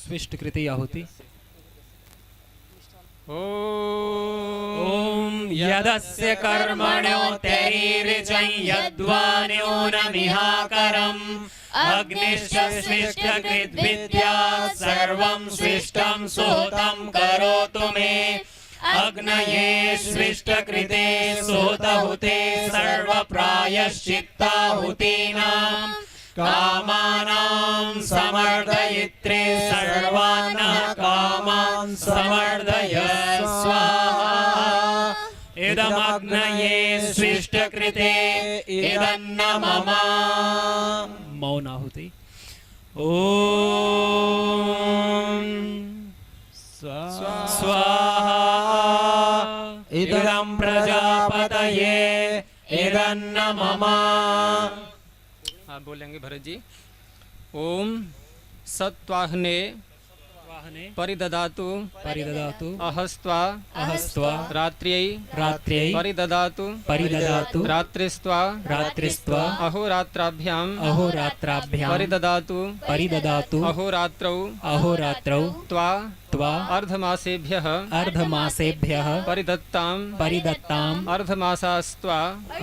स्विष्ट कृति आहुति। ओम यदस्य कर्मण्यो तैर्जं यद्वान्योनमिहाकरम् अग्निश्च स्विष्टकृद्विद्या सर्वं स्विष्टं सुहृतं करोतु मे अग्नये स्विष्टकृते सुहृतहुते सर्वप्रायश्चित्ताहुतीनां कामानां समर्दयित्रे सर्वान् कामान् समर्दय स्वाहा इदमग्नये स्विष्टकृते इदन्न मम। मौन आहुति। ओम स्वाहा इदं प्रजापतये इदन्न मम। आप बोलेंगे भरत जी। ओम सत्वाहने परिददातु परिददातु अहस्त्वा अहस्त्वा रात्र्यै रात्र्यै परिददातु परिददातु रात्रिस्त्वा रात्रिस्त्वा अहोरात्राभ्याम् अहोरात्राभ्यां परिददातु परिददातु अहोरात्रौ अहोरात्रौ त्वा त्वा अर्धमासेभ्यः अर्धमासेभ्यः परिदत्ताम् परिदत्ताम् अर्धमासास्त्वा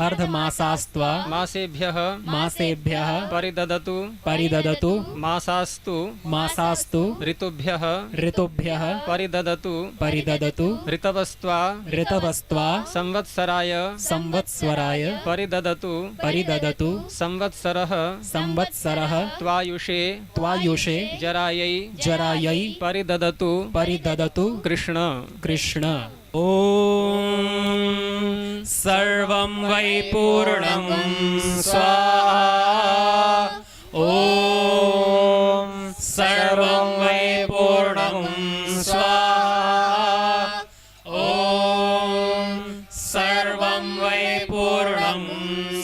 अर्धमासास्त्वा मासेभ्यः मासेभ्यः परिददतु परिददतु मासास्तु मासास्तु ऋतुभ्यः ऋतुभ्यः परिददतु परिददतु ऋतवस्त्वा ऋतवस्त्वा संवत्सराय संवत्सराय परिददतु परिददतु संवत्सरः संवत्सरः त्वायुषे त्वायुषे जरायै जरायै परिददतु परिददतु कृष्ण कृष्ण। ओम सर्वं वै पूर्णं स्वाहा। ओम सर्वं वै पूर्णं स्वाहा। ओम सर्वं वै पूर्णं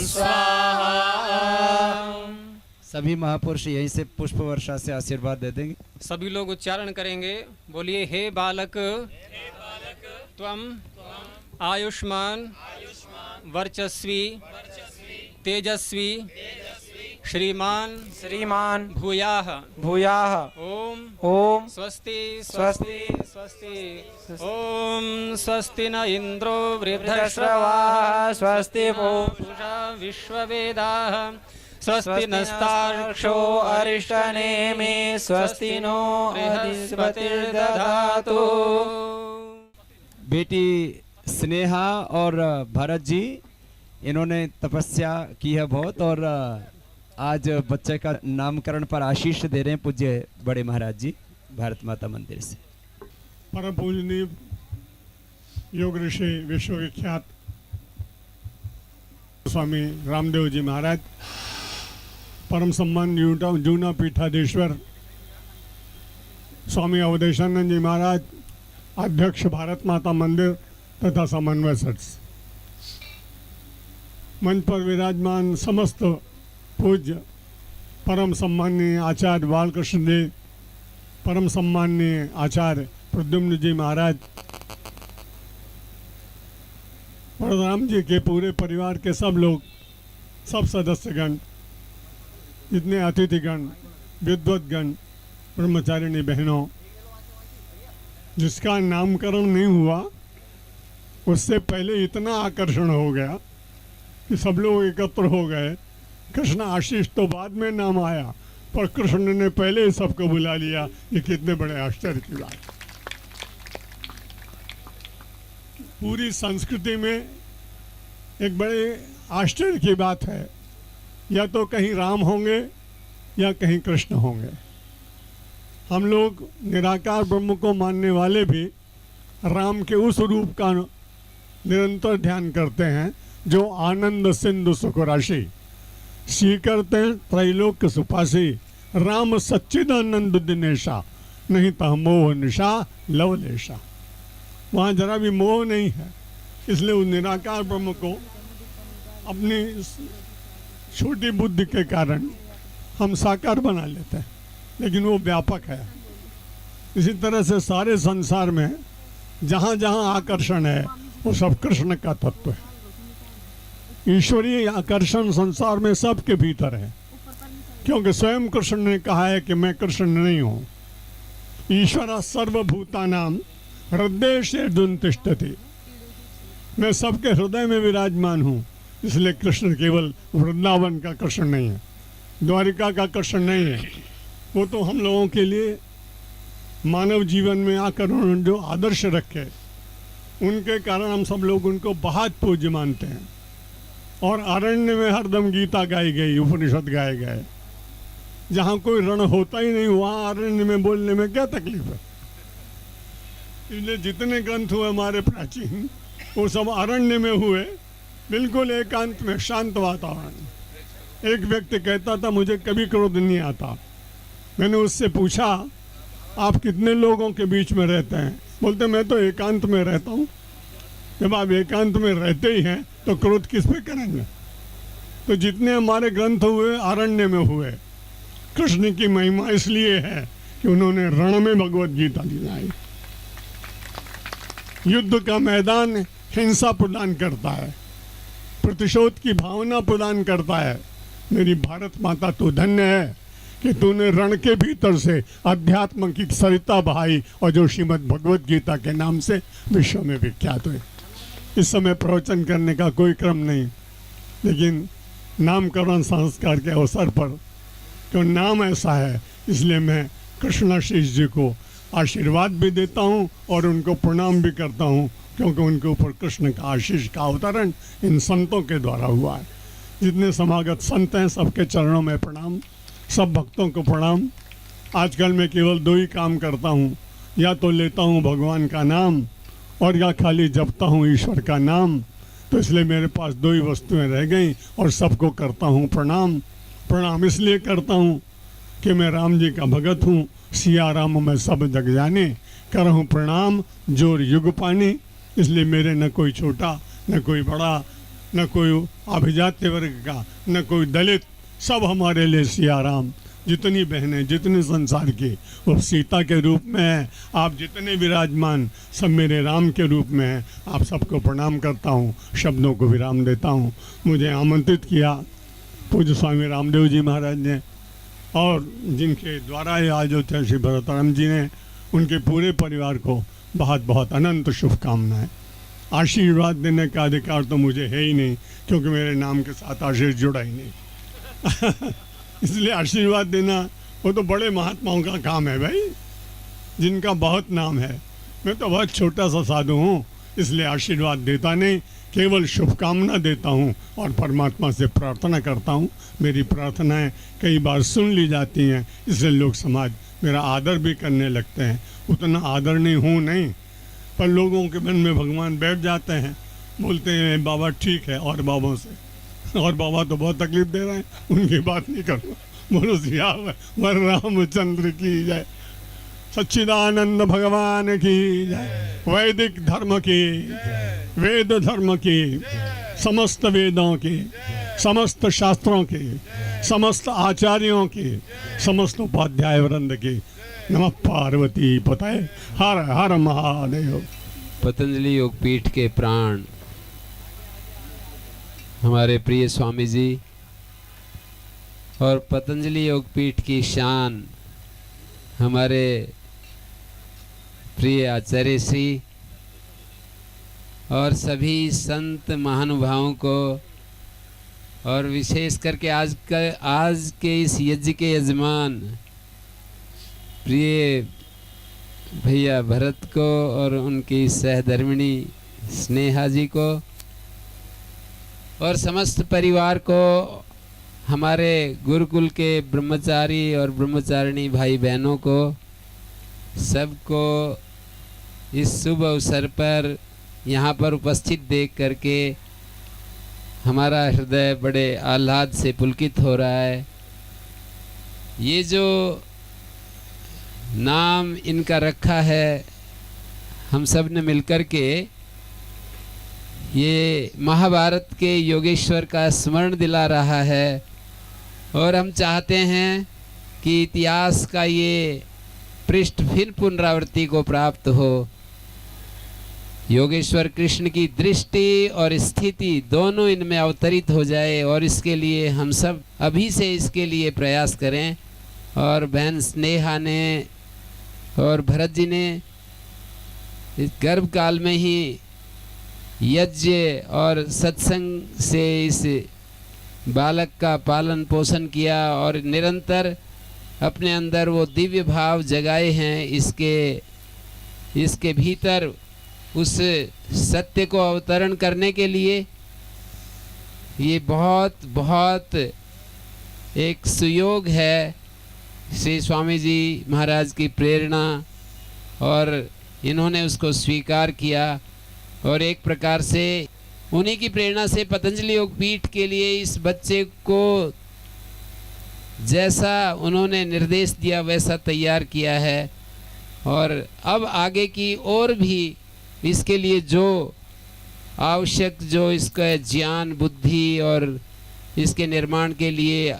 स्वाहा। सभी महापुरुष यहीं से पुष्प वर्षा से आशीर्वाद दे देंगे। सभी लोग उच्चारण करेंगे। बोलिए हे बालक त्वम आयुष्मान वर्चस्वी तेजस्वी श्रीमान श्रीमान भूयाः भूयाः ओम ओम स्वस्ति स्वस्ति स्वस्ति ओम स्वस्ति न इंद्रो वृद्धश्रवाः वृद्धश्रवाः स्वस्ति पूषा विश्ववेदाः स्वस्ति नस्तार्क्ष्यो अरिष्टनेमि स्वस्ति नो बृहस्पतिर्दधातु। बेटी स्नेहा और भरत जी इन्होंने तपस्या की है बहुत, और आज बच्चे का नामकरण पर आशीष दे रहे हैं पूज्य बड़े महाराज जी भारत माता मंदिर से। परम पूजनीय योग ऋषि विश्वविख्यात स्वामी रामदेव जी महाराज, परम सम्मान जूना पीठाधीश्वर स्वामी अवधेशानंद जी महाराज, अध्यक्ष भारत माता मंदिर तथा समन्वय सदस्य, मंच पर विराजमान समस्त पूज्य परम सम्माननीय आचार्य बालकृष्ण जी, परम सम्माननीय आचार्य प्रद्युम्न जी महाराज, परशुराम जी के पूरे परिवार के सब लोग, सब सदस्यगण, जितने अतिथिगण, विद्वतगण, ब्रह्मचारिणी बहनों, जिसका नामकरण नहीं हुआ उससे पहले इतना आकर्षण हो गया कि सब लोग एकत्र हो गए। कृष्ण आशीष तो बाद में नाम आया, पर कृष्ण ने पहले ही सबको बुला लिया। ये कितने बड़े आश्चर्य की बात। पूरी संस्कृति में एक बड़े आश्चर्य की बात है, या तो कहीं राम होंगे या कहीं कृष्ण होंगे। हम लोग निराकार ब्रह्म को मानने वाले भी राम के उस रूप का निरंतर ध्यान करते हैं जो आनंद सिंधु सुख राशि, सी करते हैं त्रैलोक्य सुपासी, राम सच्चिदानंद दिनेशा, नहीं तो मोह निशा लवलेशा। वहाँ जरा भी मोह नहीं है, इसलिए उस निराकार ब्रह्म को अपनी छोटी बुद्धि के कारण हम साकार बना लेते हैं, लेकिन वो व्यापक है। इसी तरह से सारे संसार में जहाँ जहाँ आकर्षण है वो सब कृष्ण का तत्व है। ईश्वरीय आकर्षण संसार में सबके भीतर है, क्योंकि स्वयं कृष्ण ने कहा है कि मैं कृष्ण नहीं हूँ। ईश्वर सर्वभूतानां हृदयेषु तिष्ठति। मैं सबके हृदय में विराजमान हूँ, इसलिए कृष्ण केवल वृंदावन का कृष्ण नहीं है, द्वारिका का कृष्ण नहीं है। वो तो हम लोगों के लिए मानव जीवन में आकर उन्होंने जो आदर्श रखे, उनके कारण हम सब लोग उनको बहुत पूज्य मानते हैं। और अरण्य में हरदम गीता गाई गई, उपनिषद गाए गए। जहाँ कोई रण होता ही नहीं वहाँ अरण्य में बोलने में क्या तकलीफ है। इसलिए जितने ग्रंथ हुए हमारे प्राचीन, वो सब अरण्य में हुए, बिल्कुल एकांत में, शांत वातावरण। एक व्यक्ति कहता था मुझे कभी क्रोध नहीं आता। मैंने उससे पूछा आप कितने लोगों के बीच में रहते हैं? बोलते मैं तो एकांत में रहता हूँ। जब आप एकांत में रहते ही हैं तो क्रोध किस पे करेंगे? तो जितने हमारे ग्रंथ हुए अरण्य में हुए। कृष्ण की महिमा इसलिए है कि उन्होंने रण में भगवत गीता दिलाई। युद्ध का मैदान हिंसा प्रदान करता है, प्रतिशोध की भावना प्रदान करता है। मेरी भारत माता तो धन्य है कि तूने रण के भीतर से अध्यात्म की सरिता बहाई और जो श्रीमद् भगवत गीता के नाम से विश्व में विख्यात हुई। इस समय प्रवचन करने का कोई क्रम नहीं, लेकिन नामकरण संस्कार के अवसर पर क्यों नाम ऐसा है, इसलिए मैं कृष्णाशीष जी को आशीर्वाद भी देता हूँ और उनको प्रणाम भी करता हूँ, क्योंकि उनके ऊपर कृष्ण का आशीष का अवतरण इन संतों के द्वारा हुआ है। जितने समागत संत हैं सबके चरणों में प्रणाम, सब भक्तों को प्रणाम। आजकल मैं केवल दो ही काम करता हूँ, या तो लेता हूँ भगवान का नाम और या खाली जपता हूँ ईश्वर का नाम। तो इसलिए मेरे पास दो ही वस्तुएं रह गई और सबको करता हूँ प्रणाम। प्रणाम इसलिए करता हूँ कि मैं राम जी का भगत हूँ, सिया राम मैं सब जग जाने, करहूँ प्रणाम जोर युग पानी। इसलिए मेरे न कोई छोटा न कोई बड़ा, न कोई अभिजात्य वर्ग का, न कोई दलित, सब हमारे लिए सिया राम। जितनी बहनें जितने संसार की वो सीता के रूप में है, आप जितने विराजमान सब मेरे राम के रूप में हैं। आप सबको प्रणाम करता हूँ, शब्दों को विराम देता हूँ। मुझे आमंत्रित किया पूज्य स्वामी रामदेव जी महाराज ने, और जिनके द्वारा ये आयोजित है श्री भरतराम जी ने, उनके पूरे परिवार को बहुत बहुत अनंत शुभकामनाएं। आशीर्वाद देने का अधिकार तो मुझे है ही नहीं, क्योंकि मेरे नाम के साथ आशीष जुड़ा ही नहीं। इसलिए आशीर्वाद देना वो तो बड़े महात्माओं का काम है भाई, जिनका बहुत नाम है। मैं तो बहुत छोटा सा साधु हूँ, इसलिए आशीर्वाद देता नहीं, केवल शुभकामना देता हूँ और परमात्मा से प्रार्थना करता हूँ। मेरी प्रार्थनाएं कई बार सुन ली जाती हैं, इसलिए लोग समाज मेरा आदर भी करने लगते हैं। उतना आदरणीय हूँ नहीं, पर लोगों के मन में भगवान बैठ जाते हैं, बोलते हैं बाबा ठीक है, और बाबों से, और बाबा तो बहुत तकलीफ दे रहे हैं, उनकी बात नहीं करूँ। बोलो सियावर रामचंद्र की जय, सच्चिदानंद भगवान की जय, वैदिक धर्म की, वेद धर्म की, समस्त वेदों की, समस्त शास्त्रों की, समस्त आचार्यों की, समस्त उपाध्याय वृंद की। नमः पार्वती पतये, हर हर महादेव। पतंजलि योगपीठ के प्राण हमारे प्रिय स्वामी जी और पतंजलि योगपीठ की शान हमारे प्रिय आचार्य श्री और सभी संत महानुभावों को, और विशेष करके आज के इस यज्ञ के यजमान प्रिय भैया भरत को और उनकी सहधर्मिणी स्नेहा जी को और समस्त परिवार को, हमारे गुरुकुल के ब्रह्मचारी और ब्रह्मचारिणी भाई बहनों को, सबको इस शुभ अवसर पर यहाँ पर उपस्थित देख करके हमारा हृदय बड़े आह्लाद से पुलकित हो रहा है। ये जो नाम इनका रखा है हम सब ने मिलकर के, ये महाभारत के योगेश्वर का स्मरण दिला रहा है, और हम चाहते हैं कि इतिहास का ये पृष्ठ फिर पुनरावृत्ति को प्राप्त हो। योगेश्वर कृष्ण की दृष्टि और स्थिति दोनों इनमें अवतरित हो जाए, और इसके लिए हम सब अभी से इसके लिए प्रयास करें। और बहन स्नेहा ने और भरत जी ने इस गर्भ काल में ही यज्ञ और सत्संग से इस बालक का पालन पोषण किया और निरंतर अपने अंदर वो दिव्य भाव जगाए हैं। इसके भीतर उस सत्य को अवतरण करने के लिए ये बहुत बहुत एक सुयोग है। श्री स्वामी जी महाराज की प्रेरणा और इन्होंने उसको स्वीकार किया और एक प्रकार से उन्हीं की प्रेरणा से पतंजलि योग पीठ के लिए इस बच्चे को जैसा उन्होंने निर्देश दिया वैसा तैयार किया है। और अब आगे की और भी इसके लिए जो आवश्यक जो इसका ज्ञान बुद्धि और इसके निर्माण के लिए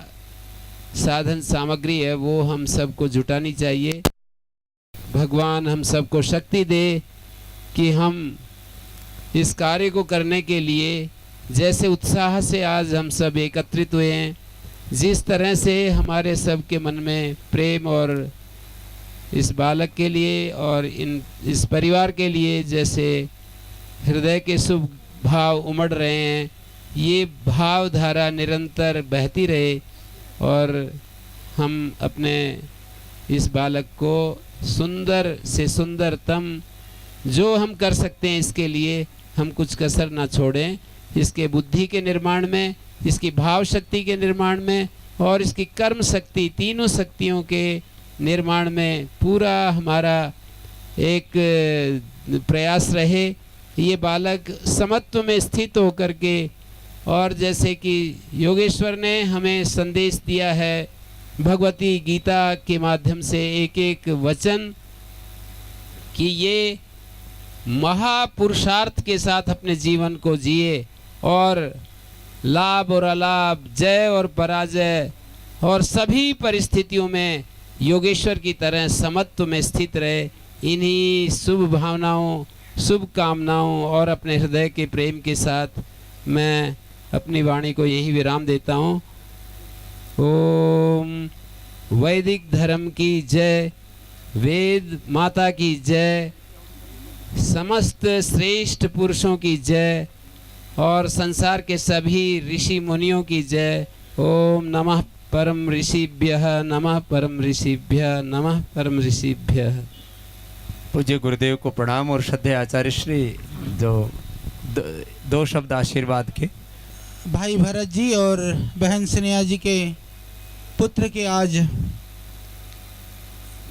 साधन सामग्री है वो हम सबको जुटानी चाहिए। भगवान हम सबको शक्ति दे कि हम इस कार्य को करने के लिए जैसे उत्साह से आज हम सब एकत्रित हुए हैं, जिस तरह से हमारे सब के मन में प्रेम और इस बालक के लिए और इस परिवार के लिए जैसे हृदय के शुभ भाव उमड़ रहे हैं, ये भाव धारा निरंतर बहती रहे और हम अपने इस बालक को सुंदर से सुंदरतम जो हम कर सकते हैं इसके लिए हम कुछ कसर ना छोड़ें। इसके बुद्धि के निर्माण में, इसकी भाव शक्ति के निर्माण में और इसकी कर्म शक्ति, तीनों शक्तियों के निर्माण में पूरा हमारा एक प्रयास रहे। ये बालक समत्व में स्थित होकर के और जैसे कि योगेश्वर ने हमें संदेश दिया है भगवती गीता के माध्यम से एक एक वचन कि ये महापुरुषार्थ के साथ अपने जीवन को जिए और लाभ और अलाभ, जय और पराजय और सभी परिस्थितियों में योगेश्वर की तरह समत्व में स्थित रहे। इन्हीं शुभ भावनाओं, शुभ कामनाओं और अपने हृदय के प्रेम के साथ मैं अपनी वाणी को यहीं विराम देता हूँ। ओम वैदिक धर्म की जय, वेद माता की जय, समस्त श्रेष्ठ पुरुषों की जय और संसार के सभी ऋषि मुनियों की जय। ओम नमः परम ऋषिभ्यः, नमः परम ऋषिभ्यः, नमः परम ऋषिभ्यः। पूज्य गुरुदेव को प्रणाम और श्रद्धेय आचार्य श्री जो दो शब्द आशीर्वाद के। भाई भरत जी और बहन स्नेहा जी के पुत्र के आज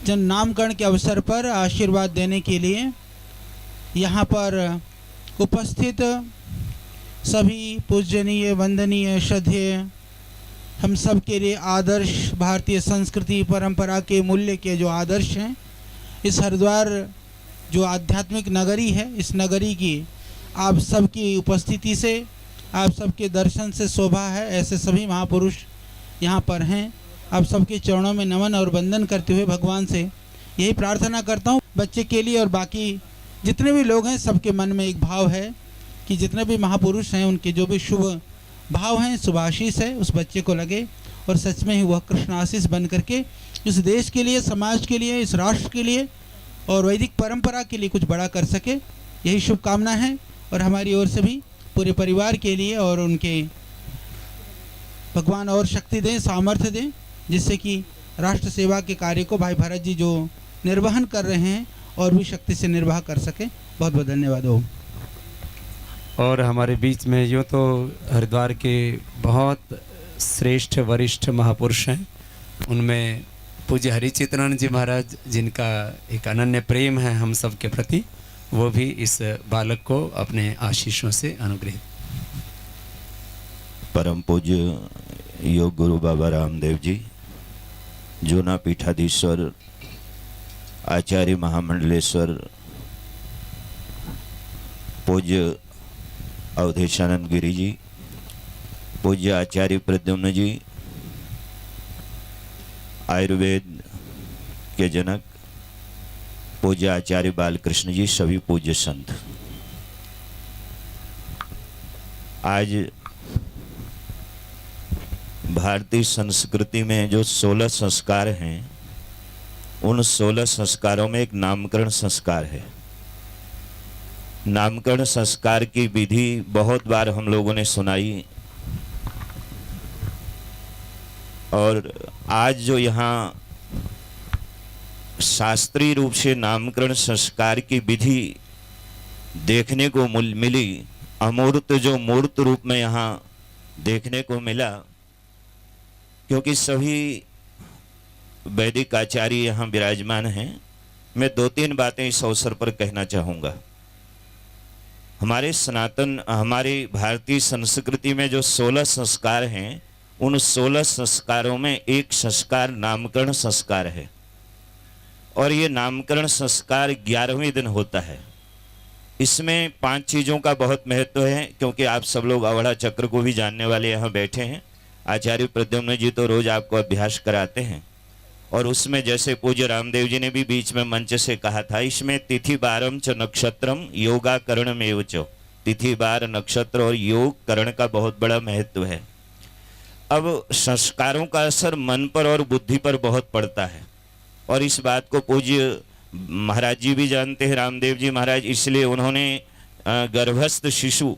जन नामकरण के अवसर पर आशीर्वाद देने के लिए यहाँ पर उपस्थित सभी पूजनीय, वंदनीय, श्रद्धेय, हम सब के लिए आदर्श भारतीय संस्कृति परंपरा के मूल्य के जो आदर्श हैं, इस हरिद्वार जो आध्यात्मिक नगरी है, इस नगरी की आप सबकी उपस्थिति से, आप सबके दर्शन से शोभा है। ऐसे सभी महापुरुष यहाँ पर हैं। आप सबके चरणों में नमन और वंदन करते हुए भगवान से यही प्रार्थना करता हूँ बच्चे के लिए और बाकी जितने भी लोग हैं सबके मन में एक भाव है कि जितने भी महापुरुष हैं उनके जो भी शुभ भाव हैं, शुभ आशीष है उस बच्चे को लगे और सच में ही वह कृष्ण आशीष बन करके इस देश के लिए, समाज के लिए, इस राष्ट्र के लिए और वैदिक परंपरा के लिए कुछ बड़ा कर सके। यही शुभकामना है और हमारी ओर से भी पूरे परिवार के लिए और उनके भगवान और शक्ति दें, सामर्थ्य दें, जिससे कि राष्ट्र सेवा के कार्य को भाई भरत जी जो निर्वहन कर रहे हैं और भी शक्ति से निर्वाह कर सके। बहुत बहुत धन्यवाद हो। और हमारे बीच में यूँ तो हरिद्वार के बहुत श्रेष्ठ वरिष्ठ महापुरुष हैं, उनमें पूज्य हरिचित्रानंद जी महाराज जिनका एक अनन्य प्रेम है हम सब के प्रति, वो भी इस बालक को अपने आशीषों से अनुग्रहित। परम पूज्य योग गुरु बाबा रामदेव जी, जूना पीठाधीश्वर आचार्य महामंडलेश्वर पूज्य अवधेशानंद गिरी जी, पूज्य आचार्य प्रद्युम्न जी, आयुर्वेद के जनक पूज्य आचार्य बालकृष्ण जी, सभी पूज्य संत, आज भारतीय संस्कृति में जो 16 संस्कार हैं उन 16 संस्कारों में एक नामकरण संस्कार है। नामकरण संस्कार की विधि बहुत बार हम लोगों ने सुनाई, और आज जो यहाँ शास्त्रीय रूप से नामकरण संस्कार की विधि देखने को मिली, अमूर्त जो मूर्त रूप में यहाँ देखने को मिला, क्योंकि सभी वैदिक आचार्य यहाँ विराजमान हैं, मैं 2-3 बातें इस अवसर पर कहना चाहूँगा। हमारे सनातन, हमारी भारतीय संस्कृति में जो 16 संस्कार हैं, उन 16 संस्कारों में एक संस्कार नामकरण संस्कार है, और ये नामकरण संस्कार 11वें दिन होता है। इसमें 5 चीज़ों का बहुत महत्व है, क्योंकि आप सब लोग अवड़ा चक्र को भी जानने वाले यहाँ बैठे हैं। आचार्य प्रद्युम्न जी तो रोज आपको अभ्यास कराते हैं, और उसमें जैसे पूज्य रामदेव जी ने भी बीच में मंच से कहा था, इसमें तिथि बारम च नक्षत्रम योगा करणमेव च, तिथि बार नक्षत्र और योग करण का बहुत बड़ा महत्व है। अब संस्कारों का असर मन पर और बुद्धि पर बहुत पड़ता है, और इस बात को पूज्य महाराज जी भी जानते हैं, रामदेव जी महाराज, इसलिए उन्होंने गर्भस्थ शिशु,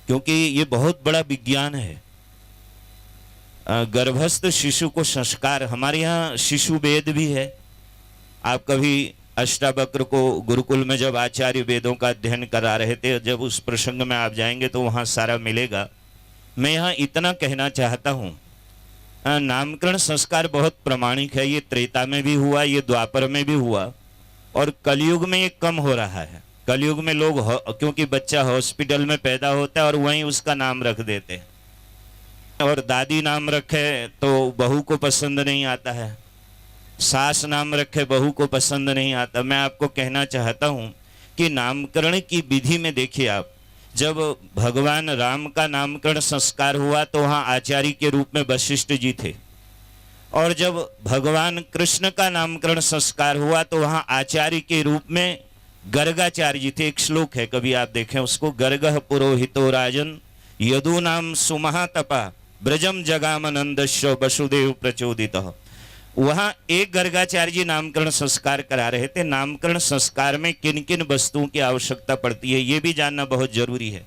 क्योंकि ये बहुत बड़ा विज्ञान है, गर्भस्थ शिशु को संस्कार, हमारे यहाँ शिशु वेद भी है। आप कभी अष्टावक्र को गुरुकुल में जब आचार्य वेदों का अध्ययन करा रहे थे, जब उस प्रसंग में आप जाएंगे तो वहाँ सारा मिलेगा। मैं यहाँ इतना कहना चाहता हूँ, नामकरण संस्कार बहुत प्रमाणिक है। ये त्रेता में भी हुआ, ये द्वापर में भी हुआ, और कलयुग में ये कम हो रहा है। कलयुग में लोग क्योंकि बच्चा हॉस्पिटल में पैदा होता है और वहीं उसका नाम रख देते हैं, और दादी नाम रखे तो बहू को पसंद नहीं आता है, सास नाम रखे बहू को पसंद नहीं आता। मैं आपको कहना चाहता हूँ कि नामकरण की विधि में देखिए आप, जब भगवान राम का नामकरण संस्कार हुआ तो वहाँ आचार्य के रूप में वशिष्ठ जी थे, और जब भगवान कृष्ण का नामकरण संस्कार हुआ तो वहाँ आचार्य के रूप में गर्गाचार्य जी थे। एक श्लोक है, कभी आप देखें उसको, गर्गः पुरोहितो राजन यदु नाम सुमहातपा ब्रजम जगामनंदस्व वसुदेव प्रचोदितः। वहाँ एक गर्गाचार्य जी नामकरण संस्कार करा रहे थे। नामकरण संस्कार में किन किन वस्तुओं की आवश्यकता पड़ती है, ये भी जानना बहुत जरूरी है।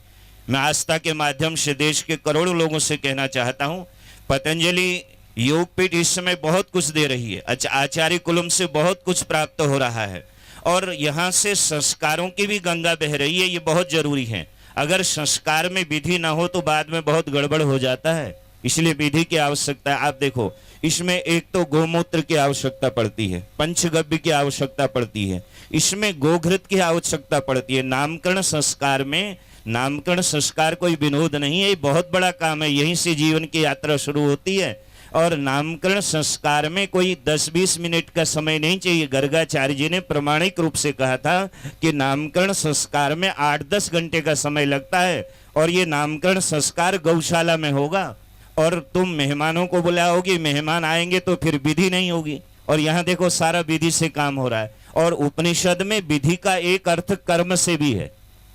मैं आस्था के माध्यम से देश के करोड़ों लोगों से कहना चाहता हूँ, पतंजलि योगपीठ इस समय बहुत कुछ दे रही है, आचार्य कुलम से बहुत कुछ प्राप्त हो रहा है, और यहाँ से संस्कारों की भी गंगा बह रही है। ये बहुत जरूरी है। अगर संस्कार में विधि ना हो तो बाद में बहुत गड़बड़ हो जाता है, इसलिए विधि की आवश्यकता है। आप देखो, इसमें एक तो गोमूत्र की आवश्यकता पड़ती है, पंचगव्य की आवश्यकता पड़ती है, इसमें गोघृत की आवश्यकता पड़ती है। नामकरण संस्कार में, नामकरण संस्कार कोई विनोद नहीं है, ये बहुत बड़ा काम है। यहीं से जीवन की यात्रा शुरू होती है, और नामकरण संस्कार में कोई 10-20 मिनट का समय नहीं चाहिए। गर्गाचार्य जी ने प्रमाणिक रूप से कहा था कि नामकरण संस्कार में 8-10 घंटे का समय लगता है, और ये नामकरण संस्कार गौशाला में होगा, और तुम मेहमानों को बुलाओगी, मेहमान आएंगे तो फिर विधि नहीं होगी। और यहाँ देखो सारा विधि से काम हो रहा है। और उपनिषद में विधि का एक अर्थ कर्म से भी है,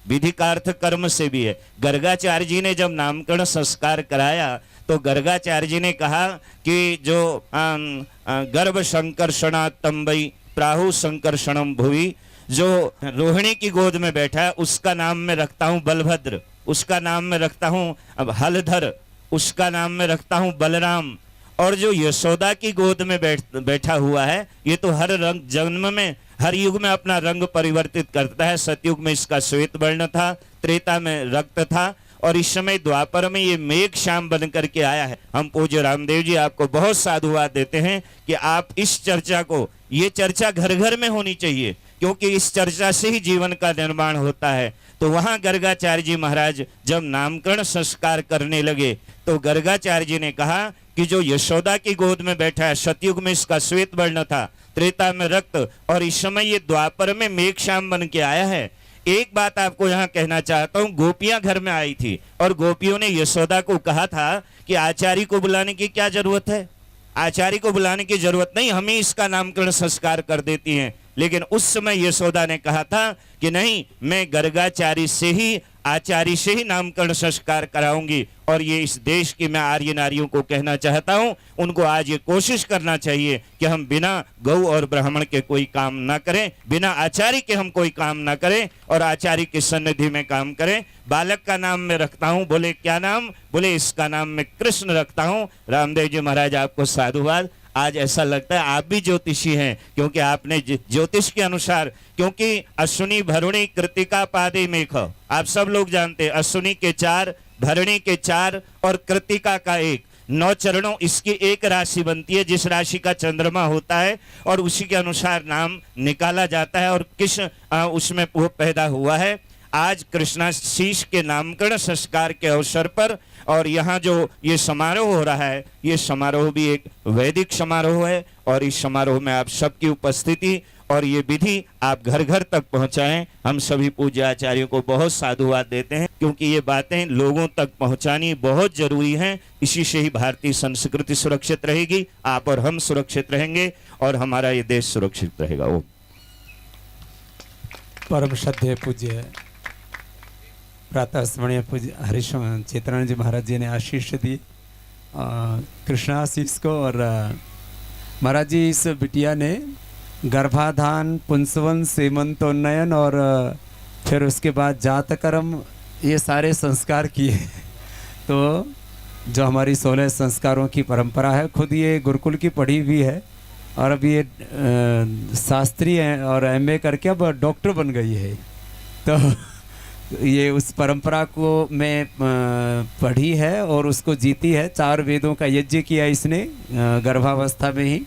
विधि का अर्थ कर्म से भी है। गर्गाचार्य जी ने जब नामकरण संस्कार कराया तो गर्गाचार्य जी ने कहा कि जो गर्भ संकर्षणात् तंबई प्राहु संकर्षणम भुवि, जो रोहिणी की गोद में बैठा है उसका नाम मैं रखता हूँ बलभद्र, उसका नाम मैं रखता हूँ अब हलधर, उसका नाम मैं रखता हूँ बलराम, और जो यशोदा की गोद में बैठा हुआ है ये तो हर रंग जन्म में, हर युग में अपना रंग परिवर्तित करता है। सतयुग में इसका श्वेत वर्ण था, त्रेता में रक्त था, और इस समय द्वापर में ये मेघ श्याम बन करके आया है। हम पूज्य रामदेव जी आपको बहुत साधुवाद देते हैं कि आप इस चर्चा को, ये चर्चा घर घर में होनी चाहिए, क्योंकि इस चर्चा से ही जीवन का निर्माण होता है। तो वहाँ गर्गाचार्य जी महाराज जब नामकरण संस्कार करने लगे तो गर्गाचार्य जी ने कहा कि जो यशोदा की गोद में बैठा है, सतयुग में इसका श्वेत वर्ण था, त्रेता में रक्त, और इस समय ये द्वापर में मेघ श्याम बन के आया है। एक बात आपको यहाँ कहना चाहता हूँ, गोपियां घर में आई थी और गोपियों ने यशोदा को कहा था कि आचार्य को बुलाने की क्या जरूरत है, आचार्य को बुलाने की जरूरत नहीं, हम ही इसका नामकरण संस्कार कर देती हैं। लेकिन उस समय यशोदा ने कहा था कि नहीं, मैं गर्गाचार्य से ही, आचार्य से ही नामकरण संस्कार कराऊंगी। और ये इस देश की मैं आर्य नारियों को कहना चाहता हूं, उनको आज ये कोशिश करना चाहिए कि हम बिना गौ और ब्राह्मण के कोई काम ना करें, बिना आचार्य के हम कोई काम ना करें और आचार्य की सन्निधि में काम करें। बालक का नाम मैं रखता हूं, बोले क्या नाम? बोले इसका नाम मैं कृष्ण रखता हूं। रामदेव जी महाराज आपको साधुवाद। आज ऐसा लगता है आप भी ज्योतिषी हैं, क्योंकि आपने ज्योतिष के अनुसार, क्योंकि अश्विनी भरुणी कृतिका पादे मेघ, आप सब लोग जानते हैं अश्विनी के 4, भरणी के 4 और कृतिका का 1, 9 चरणों इसकी एक राशि बनती है, जिस राशि का चंद्रमा होता है और उसी के अनुसार नाम निकाला जाता है और किस उसमें वो पैदा हुआ है। आज कृष्णाशीष के नामकरण संस्कार के अवसर पर और यहाँ जो ये समारोह हो रहा है, ये समारोह भी एक वैदिक समारोह है और इस समारोह में आप सबकी उपस्थिति और ये विधि आप घर घर तक पहुंचाएं। हम सभी पूज्य आचार्यों को बहुत साधुवाद देते हैं, क्योंकि ये बातें लोगों तक पहुंचानी बहुत जरूरी हैं। इसी से ही भारतीय संस्कृति सुरक्षित रहेगी, आप और हम सुरक्षित रहेंगे और हमारा ये देश सुरक्षित रहेगा। वो परम श्रद्धेय पूज्य प्रातः स्मरणीय पूज्य हरीश चेतनानंद जी महाराज जी ने आशीष दी कृष्णाशीष को। और महाराज जी इस बिटिया ने गर्भाधान, पुंसवन, सेमंतोन्नयन और फिर उसके बाद जातकर्म, ये सारे संस्कार किए। तो जो हमारी 16 संस्कारों की परंपरा है, खुद ये गुरुकुल की पढ़ी हुई है और अब ये शास्त्री है और MA करके अब डॉक्टर बन गई है। तो ये उस परंपरा को मैं पढ़ी है और उसको जीती है। 4 वेदों का यज्ञ किया इसने गर्भावस्था में ही,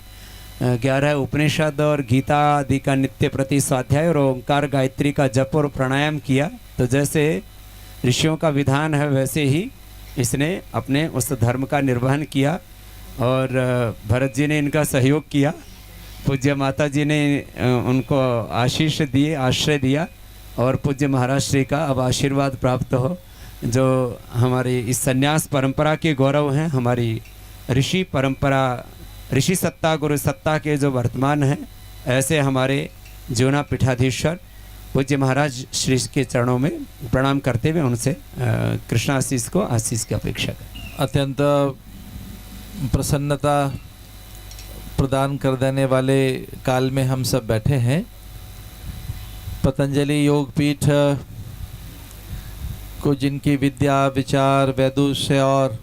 11 उपनिषद और गीता आदि का नित्य प्रति स्वाध्याय और ओंकार गायत्री का जप और प्राणायाम किया। तो जैसे ऋषियों का विधान है वैसे ही इसने अपने उस धर्म का निर्वहन किया और भरत जी ने इनका सहयोग किया। पूज्य माता जी ने उनको आशीष दिए, आश्रय दिया और पूज्य महाराज श्री का अब आशीर्वाद प्राप्त हो। जो हमारी इस संन्यास परंपरा के गौरव हैं, हमारी ऋषि परंपरा, ऋषि सत्ता, गुरु सत्ता के जो वर्तमान हैं, ऐसे हमारे जीवना पीठाधीश्वर पूज्य महाराज श्री के चरणों में प्रणाम करते हुए उनसे कृष्णाशीष को आशीष की अपेक्षा करें। अत्यंत प्रसन्नता प्रदान कर देने वाले काल में हम सब बैठे हैं। पतंजलि योग पीठ को जिनकी विद्या, विचार, वैदुष्य और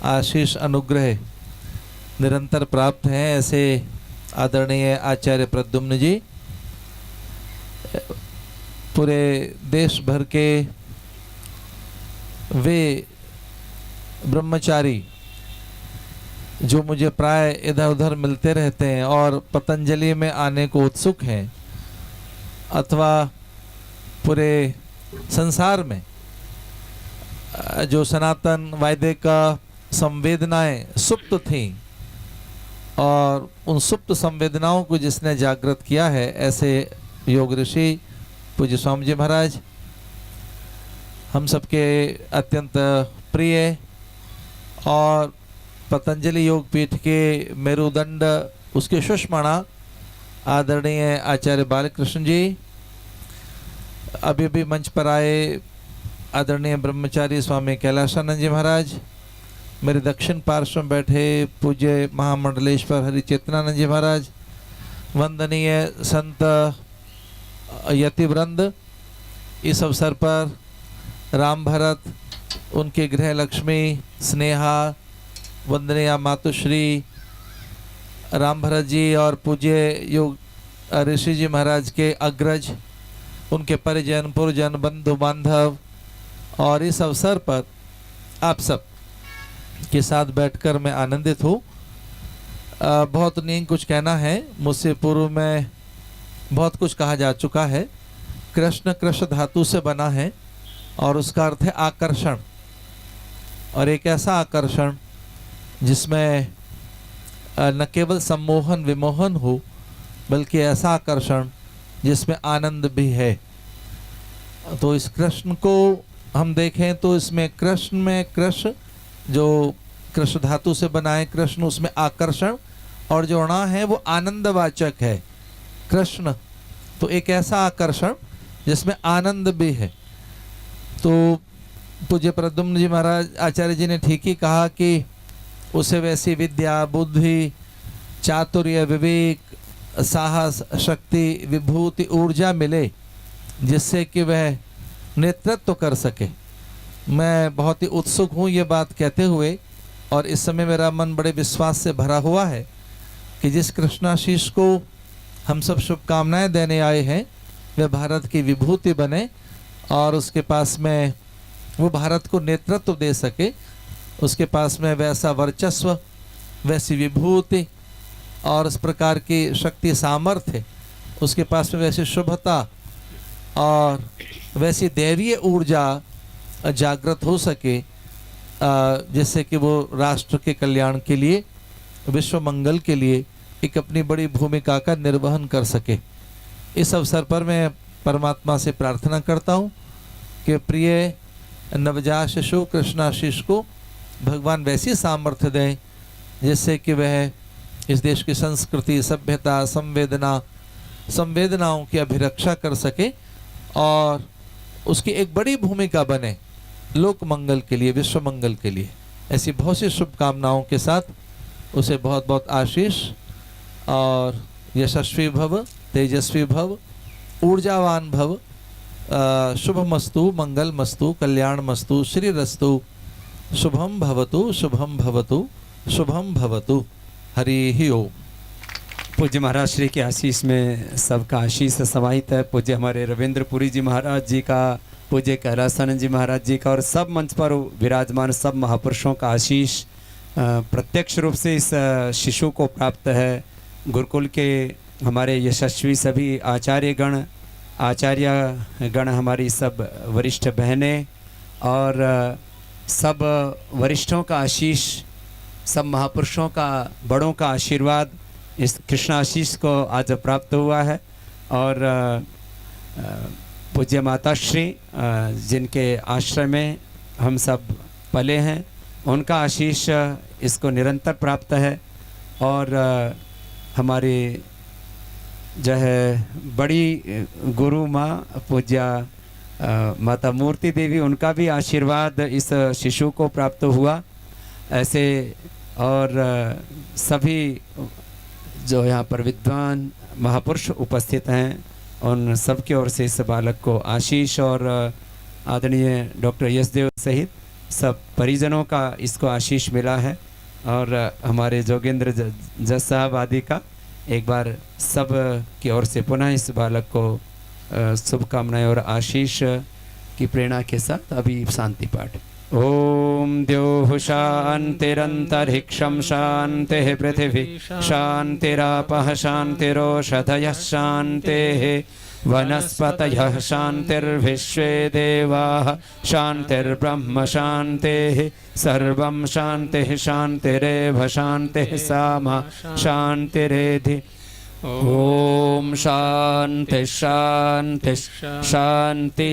आशीष अनुग्रह निरंतर प्राप्त हैं, ऐसे आदरणीय आचार्य प्रद्युम्न जी पूरे देश भर के वे ब्रह्मचारी जो मुझे प्राय इधर उधर मिलते रहते हैं और पतंजलि में आने को उत्सुक हैं, अथवा पूरे संसार में जो सनातन वैदिक संवेदनाएं सुप्त थीं और उन सुप्त संवेदनाओं को जिसने जागृत किया है, ऐसे योग ऋषि पूज्य स्वामी जी महाराज हम सबके अत्यंत प्रिय और पतंजलि योग पीठ के मेरुदंड, उसके सुषमणा आदरणीय आचार्य बालकृष्ण जी, अभी भी मंच पर आए आदरणीय ब्रह्मचारी स्वामी कैलाशानंद जी महाराज, मेरे दक्षिण पार्श्व में बैठे पूज्य महामंडलेश्वर हरि चेतनानंद जी महाराज, वंदनीय संत यतिवृंद, इस अवसर पर राम भरत, उनके गृह लक्ष्मी स्नेहा, वंदनीय मातुश्री राम भरत जी और पूज्य योग ऋषि जी महाराज के अग्रज, उनके परिजन, पुरजन, बंधु बांधव, और इस अवसर पर आप सब के साथ बैठकर मैं आनंदित हूँ। बहुत नहीं कुछ कहना है, मुझसे पूर्व में बहुत कुछ कहा जा चुका है। कृष्ण कृष्ण धातु से बना है और उसका अर्थ है आकर्षण, और एक ऐसा आकर्षण जिसमें न केवल सम्मोहन विमोहन हो, बल्कि ऐसा आकर्षण जिसमें आनंद भी है। तो इस कृष्ण को हम देखें तो इसमें कृष्ण में कृष्ण, जो कृष्ण धातु से बना है कृष्ण, उसमें आकर्षण, और जो णा है वो आनंदवाचक है कृष्ण। तो एक ऐसा आकर्षण जिसमें आनंद भी है। तो पूज्य प्रद्युम्न जी महाराज आचार्य जी ने ठीक ही कहा कि उसे वैसी विद्या, बुद्धि, चातुर्य, विवेक, साहस, शक्ति, विभूति, ऊर्जा मिले जिससे कि वह नेतृत्व कर सके। मैं बहुत ही उत्सुक हूँ ये बात कहते हुए, और इस समय मेरा मन बड़े विश्वास से भरा हुआ है कि जिस कृष्णाशीष को हम सब शुभकामनाएं देने आए हैं वह भारत की विभूति बने और उसके पास में वो भारत को नेतृत्व दे सके, उसके पास में वैसा वर्चस्व, वैसी विभूति और उस प्रकार की शक्ति सामर्थ्य, उसके पास में वैसी शुभता और वैसी दैवीय ऊर्जा जागृत हो सके जिससे कि वो राष्ट्र के कल्याण के लिए, विश्व मंगल के लिए एक अपनी बड़ी भूमिका का निर्वहन कर सके। इस अवसर पर मैं परमात्मा से प्रार्थना करता हूँ कि प्रिय नवजात शिशु कृष्णाशीष को भगवान वैसी सामर्थ्य दें जिससे कि वह इस देश की संस्कृति, सभ्यता, संवेदनाओं की अभिरक्षा कर सके और उसकी एक बड़ी भूमिका बने लोक मंगल के लिए, विश्व मंगल के लिए। ऐसी बहुत सी शुभकामनाओं के साथ उसे बहुत बहुत आशीष और यशस्वी भव, तेजस्वी भव, ऊर्जावान भव, शुभमस्तु, मंगलमस्तु, कल्याणमस्तु, श्रीरस्तु, शुभम भवतु, शुभम भवतु, शुभम भवतु। हरि ही ओम। पूज्य महाराज श्री के आशीष में सबका आशीष समाहित है। पूज्य हमारे रविंद्रपुरी जी महाराज जी का, पूज्य कैलासानंद जी महाराज जी का और सब मंच पर विराजमान सब महापुरुषों का आशीष प्रत्यक्ष रूप से इस शिशु को प्राप्त है। गुरुकुल के हमारे यशस्वी सभी आचार्य गण, हमारी सब वरिष्ठ बहनें और सब वरिष्ठों का आशीष, सब महापुरुषों का, बड़ों का आशीर्वाद इस कृष्ण आशीष को आज प्राप्त हुआ है। और पूज्य माता श्री जिनके आश्रय में हम सब पले हैं, उनका आशीष इसको निरंतर प्राप्त है। और हमारी जो है बड़ी गुरु माँ पूज्या माता मूर्ति देवी, उनका भी आशीर्वाद इस शिशु को प्राप्त हुआ। ऐसे और सभी जो यहाँ पर विद्वान महापुरुष उपस्थित हैं, उन सब की ओर से इस बालक को आशीष और आदरणीय डॉक्टर यशदेव सहित सब परिजनों का इसको आशीष मिला है। और हमारे जोगेंद्र जज साहब आदि का एक बार सब की ओर से पुनः इस बालक को शुभकामनाएं और आशीष की प्रेरणा के साथ अभी शांति पाठ। ओम द्योः शान्तिरन्तरिक्षं शान्तिः पृथिवी शान्तिरापः शान्तिरोषधयः शान्तिः वनस्पतयः शान्तिर्विश्वे देवाः शान्तिर्ब्रह्म शान्तिः सर्वं शान्तिः शान्तिरेव शान्तिः सामा शान्तिरेधि। ओम शांति शांति शांति।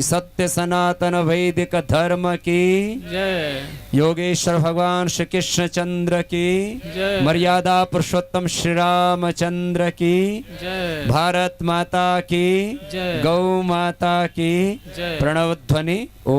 सत्य सनातन वैदिक धर्म की जय। योगेश्वर भगवान श्री कृष्ण चंद्र की जय। मर्यादा पुरुषोत्तम श्री रामचंद्र की जय। भारत माता की जय। गौ माता की जय। प्रणव ध्वनि ओम।